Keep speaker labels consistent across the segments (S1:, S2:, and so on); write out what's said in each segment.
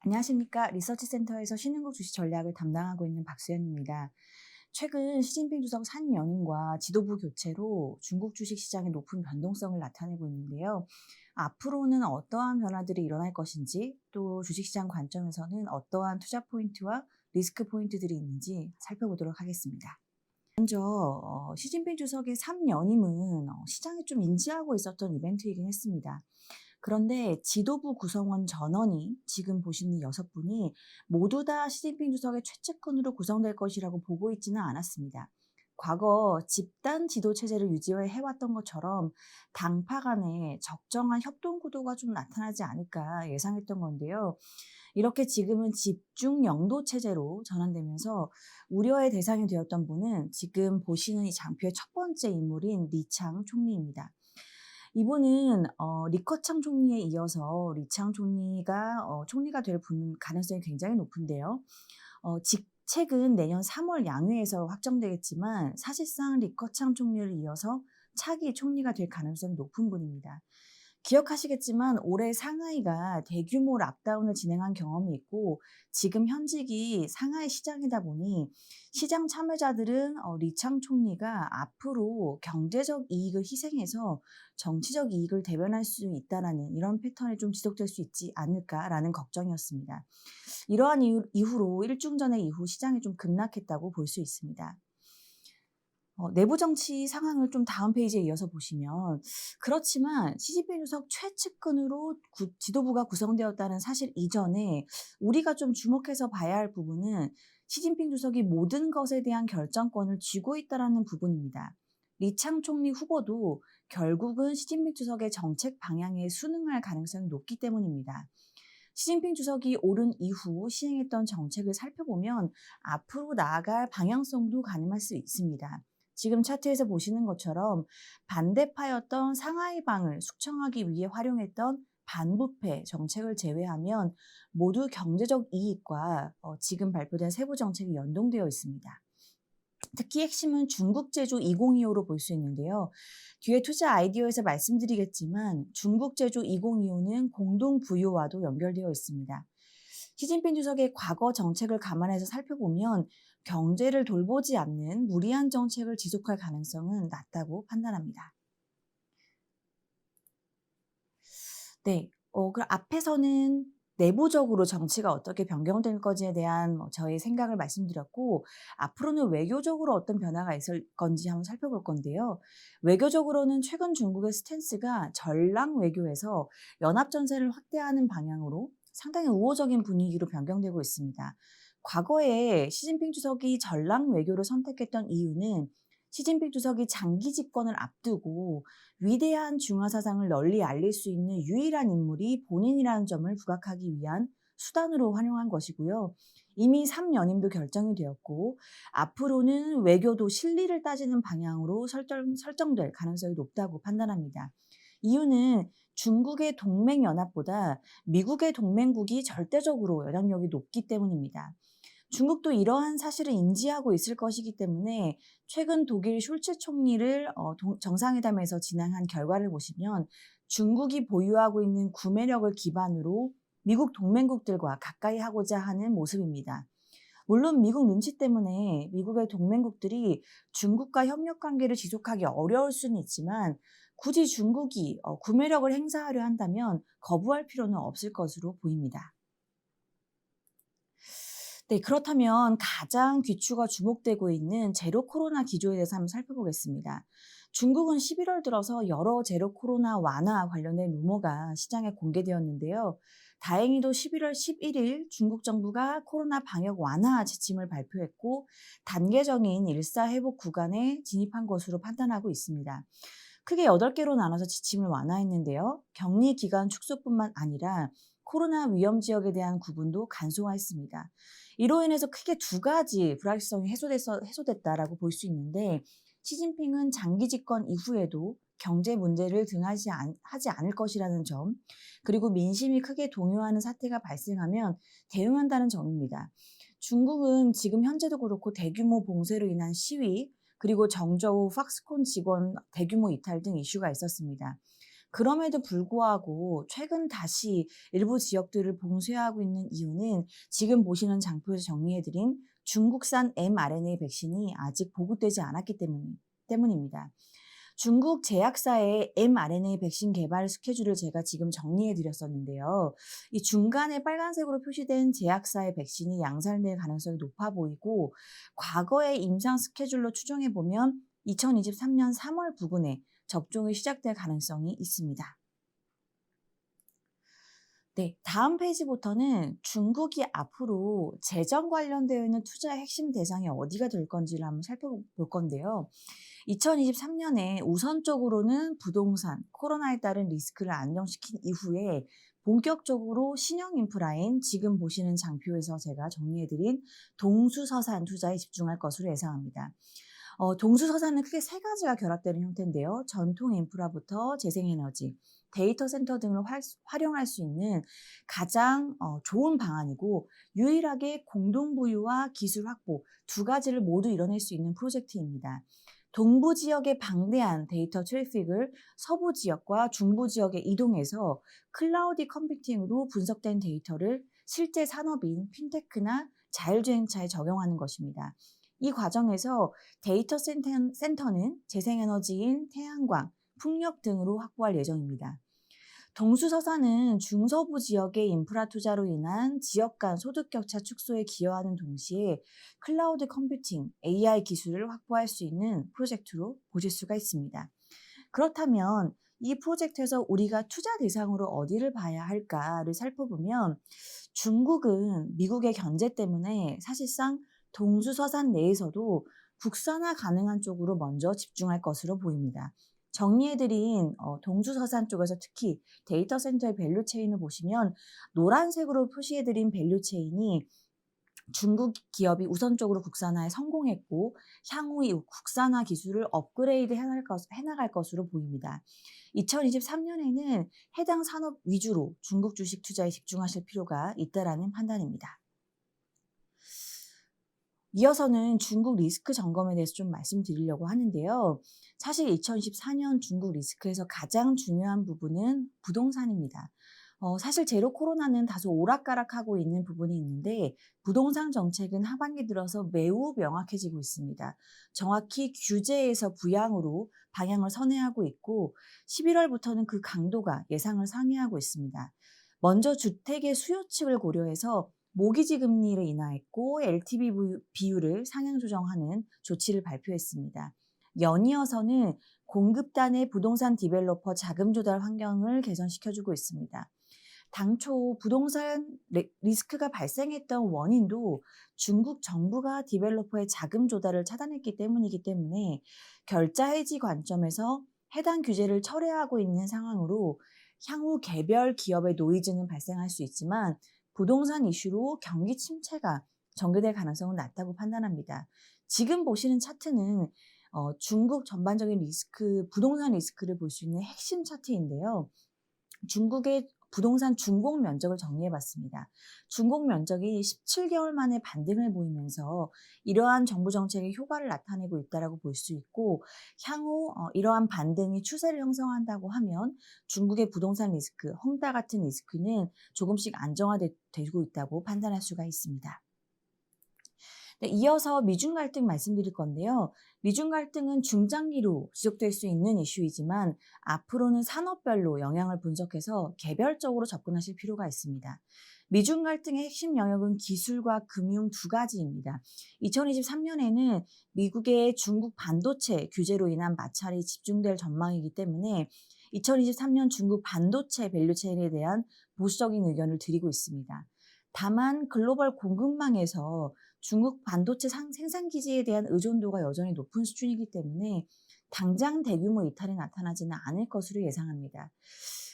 S1: 안녕하십니까. 리서치센터에서 신흥국 주식 전략을 담당하고 있는 박수현입니다. 최근 시진핑 주석 산연임과 지도부 교체로 중국 주식 시장의 높은 변동성을 나타내고 있는데요. 앞으로는 어떠한 변화들이 일어날 것인지, 또 주식시장 관점에서는 어떠한 투자 포인트와 리스크 포인트들이 있는지 살펴보도록 하겠습니다. 먼저 시진핑 주석의 3연임은 시장이 좀 인지하고 있었던 이벤트이긴 했습니다. 그런데 지도부 구성원 전원이 지금 보시는 이 6분이 모두 다 시진핑 주석의 최측근으로 구성될 것이라고 보고 있지는 않았습니다. 과거 집단 지도 체제를 유지해왔던 것처럼 당파 간에 적정한 협동 구도가 좀 나타나지 않을까 예상했던 건데요. 이렇게 지금은 집중 영도 체제로 전환되면서 우려의 대상이 되었던 분은 지금 보시는 이 장표의 첫 번째 인물인 리창 총리입니다. 이분은 리커창 총리에 이어서 리창 총리가 총리가 될 가능성이 굉장히 높은데요. 직책은 내년 3월 양회에서 확정되겠지만 사실상 리커창 총리를 이어서 차기 총리가 될 가능성이 높은 분입니다. 기억하시겠지만 올해 상하이가 대규모 락다운을 진행한 경험이 있고 지금 현직이 상하이 시장이다 보니 시장 참여자들은 리창 총리가 앞으로 경제적 이익을 희생해서 정치적 이익을 대변할 수 있다라는 이런 패턴이 좀 지속될 수 있지 않을까라는 걱정이었습니다. 이러한 이후로 일중전의 이후 시장이 좀 급락했다고 볼 수 있습니다. 내부 정치 상황을 좀 다음 페이지에 이어서 보시면 그렇지만 시진핑 주석 최측근으로 지도부가 구성되었다는 사실 이전에 우리가 좀 주목해서 봐야 할 부분은 시진핑 주석이 모든 것에 대한 결정권을 쥐고 있다는 부분입니다. 리창 총리 후보도 결국은 시진핑 주석의 정책 방향에 순응할 가능성이 높기 때문입니다. 시진핑 주석이 오른 이후 시행했던 정책을 살펴보면 앞으로 나아갈 방향성도 가늠할 수 있습니다. 지금 차트에서 보시는 것처럼 반대파였던 상하이방을 숙청하기 위해 활용했던 반부패 정책을 제외하면 모두 경제적 이익과 지금 발표된 세부 정책이 연동되어 있습니다. 특히 핵심은 중국 제조 2025로 볼 수 있는데요. 뒤에 투자 아이디어에서 말씀드리겠지만 중국 제조 2025는 공동 부유와도 연결되어 있습니다. 시진핑 주석의 과거 정책을 감안해서 살펴보면 경제를 돌보지 않는 무리한 정책을 지속할 가능성은 낮다고 판단합니다. 네, 그럼 앞에서는 내부적으로 정치가 어떻게 변경될 건지에 대한 저의 생각을 말씀드렸고 앞으로는 외교적으로 어떤 변화가 있을 건지 한번 살펴볼 건데요. 외교적으로는 최근 중국의 스탠스가 전랑 외교에서 연합전세를 확대하는 방향으로 상당히 우호적인 분위기로 변경되고 있습니다. 과거에 시진핑 주석이 전랑 외교를 선택했던 이유는 시진핑 주석이 장기 집권을 앞두고 위대한 중화 사상을 널리 알릴 수 있는 유일한 인물이 본인이라는 점을 부각하기 위한 수단으로 활용한 것이고요. 이미 3연임도 결정이 되었고 앞으로는 외교도 실리를 따지는 방향으로 설정될 가능성이 높다고 판단합니다. 이유는 중국의 동맹연합보다 미국의 동맹국이 절대적으로 영향력이 높기 때문입니다. 중국도 이러한 사실을 인지하고 있을 것이기 때문에 최근 독일 숄츠 총리를 정상회담에서 진행한 결과를 보시면 중국이 보유하고 있는 구매력을 기반으로 미국 동맹국들과 가까이 하고자 하는 모습입니다. 물론 미국 눈치 때문에 미국의 동맹국들이 중국과 협력 관계를 지속하기 어려울 수는 있지만 굳이 중국이 구매력을 행사하려 한다면 거부할 필요는 없을 것으로 보입니다. 네, 그렇다면 가장 귀추가 주목되고 있는 제로 코로나 기조에 대해서 한번 살펴보겠습니다. 중국은 11월 들어서 여러 제로 코로나 완화 관련된 루머가 시장에 공개되었는데요. 다행히도 11월 11일 중국 정부가 코로나 방역 완화 지침을 발표했고 단계적인 일사회복 구간에 진입한 것으로 판단하고 있습니다. 크게 8개로 나눠서 지침을 완화했는데요. 격리 기간 축소뿐만 아니라 코로나 위험 지역에 대한 구분도 간소화했습니다. 이로 인해서 크게 두 가지 불확실성이 해소됐다라고 볼 수 있는데 시진핑은 장기 집권 이후에도 경제 문제를 하지 않을 것이라는 점, 그리고 민심이 크게 동요하는 사태가 발생하면 대응한다는 점입니다. 중국은 지금 현재도 그렇고 대규모 봉쇄로 인한 시위, 그리고 정저우 팍스콘 직원 대규모 이탈 등 이슈가 있었습니다. 그럼에도 불구하고 최근 다시 일부 지역들을 봉쇄하고 있는 이유는 지금 보시는 장표에서 정리해드린 중국산 mRNA 백신이 아직 보급되지 않았기 때문입니다. 중국 제약사의 mRNA 백신 개발 스케줄을 제가 지금 정리해 드렸었는데요. 이 중간에 빨간색으로 표시된 제약사의 백신이 양산될 가능성이 높아 보이고, 과거의 임상 스케줄로 추정해 보면 2023년 3월 부근에 접종이 시작될 가능성이 있습니다. 네, 다음 페이지부터는 중국이 앞으로 재정 관련되어 있는 투자의 핵심 대상이 어디가 될 건지를 한번 살펴볼 건데요. 2023년에 우선적으로는 부동산, 코로나에 따른 리스크를 안정시킨 이후에 본격적으로 신형 인프라인 지금 보시는 장표에서 제가 정리해드린 동수서산 투자에 집중할 것으로 예상합니다. 동수서산은 크게 세 가지가 결합되는 형태인데요. 전통 인프라부터 재생에너지, 데이터 센터 등을 활용할 수 있는 가장 좋은 방안이고, 유일하게 공동부유와 기술 확보 두 가지를 모두 이뤄낼 수 있는 프로젝트입니다. 동부 지역의 방대한 데이터 트래픽을 서부 지역과 중부 지역에 이동해서 클라우디 컴퓨팅으로 분석된 데이터를 실제 산업인 핀테크나 자율주행차에 적용하는 것입니다. 이 과정에서 데이터 센터는 재생에너지인 태양광, 풍력 등으로 확보할 예정입니다. 동수서산은 중서부 지역의 인프라 투자로 인한 지역 간 소득 격차 축소에 기여하는 동시에 클라우드 컴퓨팅, AI 기술을 확보할 수 있는 프로젝트로 보실 수가 있습니다. 그렇다면 이 프로젝트에서 우리가 투자 대상으로 어디를 봐야 할까를 살펴보면, 중국은 미국의 견제 때문에 사실상 동수서산 내에서도 국산화 가능한 쪽으로 먼저 집중할 것으로 보입니다. 정리해드린 동수서산 쪽에서 특히 데이터 센터의 밸류체인을 보시면 노란색으로 표시해드린 밸류체인이 중국 기업이 우선적으로 국산화에 성공했고 향후 이 국산화 기술을 업그레이드 해나갈 것으로 보입니다. 2023년에는 해당 산업 위주로 중국 주식 투자에 집중하실 필요가 있다라는 판단입니다. 이어서는 중국 리스크 점검에 대해서 좀 말씀드리려고 하는데요. 사실 2024년 중국 리스크에서 가장 중요한 부분은 부동산입니다. 사실 제로 코로나는 다소 오락가락하고 있는 부분이 있는데, 부동산 정책은 하반기 들어서 매우 명확해지고 있습니다. 정확히 규제에서 부양으로 방향을 선회하고 있고 11월부터는 그 강도가 예상을 상회하고 있습니다. 먼저 주택의 수요 측을 고려해서 모기지 금리를 인하했고 LTV 비율을 상향 조정하는 조치를 발표했습니다. 연이어서는 공급단의 부동산 디벨로퍼 자금 조달 환경을 개선시켜주고 있습니다. 당초 부동산 리스크가 발생했던 원인도 중국 정부가 디벨로퍼의 자금 조달을 차단했기 때문이기 때문에 결자 해지 관점에서 해당 규제를 철회하고 있는 상황으로 향후 개별 기업의 노이즈는 발생할 수 있지만 부동산 이슈로 경기 침체가 전개될 가능성은 낮다고 판단합니다. 지금 보시는 차트는 중국 전반적인 리스크, 부동산 리스크를 볼 수 있는 핵심 차트인데요. 중국의 부동산 준공 면적을 정리해봤습니다. 준공 면적이 17개월 만에 반등을 보이면서 이러한 정부 정책의 효과를 나타내고 있다고 볼 수 있고, 향후 이러한 반등이 추세를 형성한다고 하면 중국의 부동산 리스크, 헝다 같은 리스크는 조금씩 안정화되고 있다고 판단할 수가 있습니다. 네, 이어서 미중 갈등 말씀드릴 건데요. 미중 갈등은 중장기로 지속될 수 있는 이슈이지만 앞으로는 산업별로 영향을 분석해서 개별적으로 접근하실 필요가 있습니다. 미중 갈등의 핵심 영역은 기술과 금융 두 가지입니다. 2023년에는 미국의 중국 반도체 규제로 인한 마찰이 집중될 전망이기 때문에 2023년 중국 반도체 밸류체인에 대한 보수적인 의견을 드리고 있습니다. 다만 글로벌 공급망에서 중국 반도체 생산기지에 대한 의존도가 여전히 높은 수준이기 때문에 당장 대규모 이탈이 나타나지는 않을 것으로 예상합니다.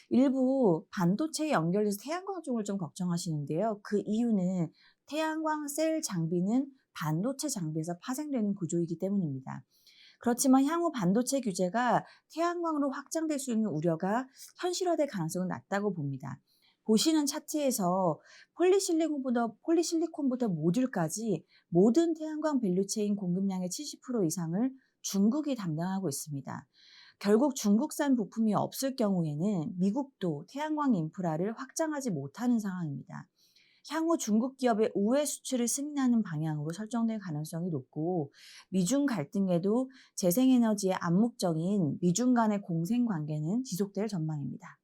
S1: 일부 반도체에 연결돼서 태양광 쪽을 좀 걱정하시는데요. 그 이유는 태양광 셀 장비는 반도체 장비에서 파생되는 구조이기 때문입니다. 그렇지만 향후 반도체 규제가 태양광으로 확장될 수 있는 우려가 현실화될 가능성은 낮다고 봅니다. 보시는 차트에서 폴리실리콘부터 모듈까지 모든 태양광 밸류체인 공급량의 70% 이상을 중국이 담당하고 있습니다. 결국 중국산 부품이 없을 경우에는 미국도 태양광 인프라를 확장하지 못하는 상황입니다. 향후 중국 기업의 우회 수출을 승인하는 방향으로 설정될 가능성이 높고, 미중 갈등에도 재생에너지의 암묵적인 미중 간의 공생 관계는 지속될 전망입니다.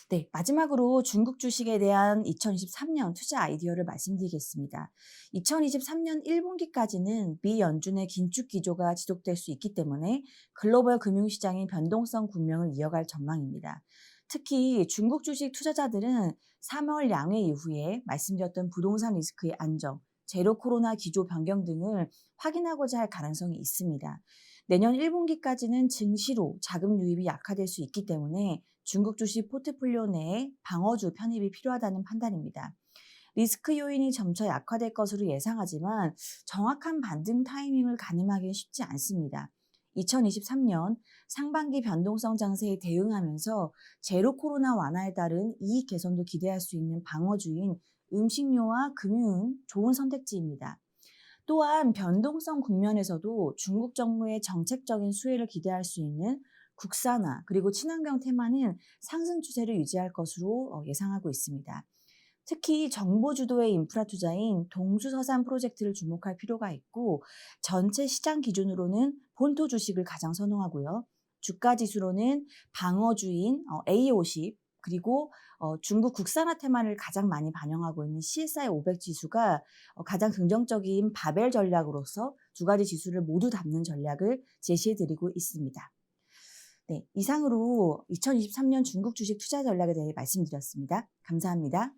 S1: 네, 마지막으로 중국 주식에 대한 2023년 투자 아이디어를 말씀드리겠습니다. 2023년 1분기까지는 미 연준의 긴축 기조가 지속될 수 있기 때문에 글로벌 금융시장의 변동성 국면을 이어갈 전망입니다. 특히 중국 주식 투자자들은 3월 양회 이후에 말씀드렸던 부동산 리스크의 안정, 제로 코로나 기조 변경 등을 확인하고자 할 가능성이 있습니다. 내년 1분기까지는 증시로 자금 유입이 약화될 수 있기 때문에 중국 주식 포트폴리오 내에 방어주 편입이 필요하다는 판단입니다. 리스크 요인이 점차 약화될 것으로 예상하지만 정확한 반등 타이밍을 가늠하기는 쉽지 않습니다. 2023년 상반기 변동성 장세에 대응하면서 제로 코로나 완화에 따른 이익 개선도 기대할 수 있는 방어주인 음식료와 금융은 좋은 선택지입니다. 또한 변동성 국면에서도 중국 정부의 정책적인 수혜를 기대할 수 있는 국산화 그리고 친환경 테마는 상승 추세를 유지할 것으로 예상하고 있습니다. 특히 정부 주도의 인프라 투자인 동수서산 프로젝트를 주목할 필요가 있고, 전체 시장 기준으로는 본토 주식을 가장 선호하고요. 주가 지수로는 방어주인 A50 그리고 중국 국산화 테마를 가장 많이 반영하고 있는 CSI 500 지수가 가장 긍정적인 바벨 전략으로서 두 가지 지수를 모두 담는 전략을 제시해드리고 있습니다. 네, 이상으로 2023년 중국 주식 투자 전략에 대해 말씀드렸습니다. 감사합니다.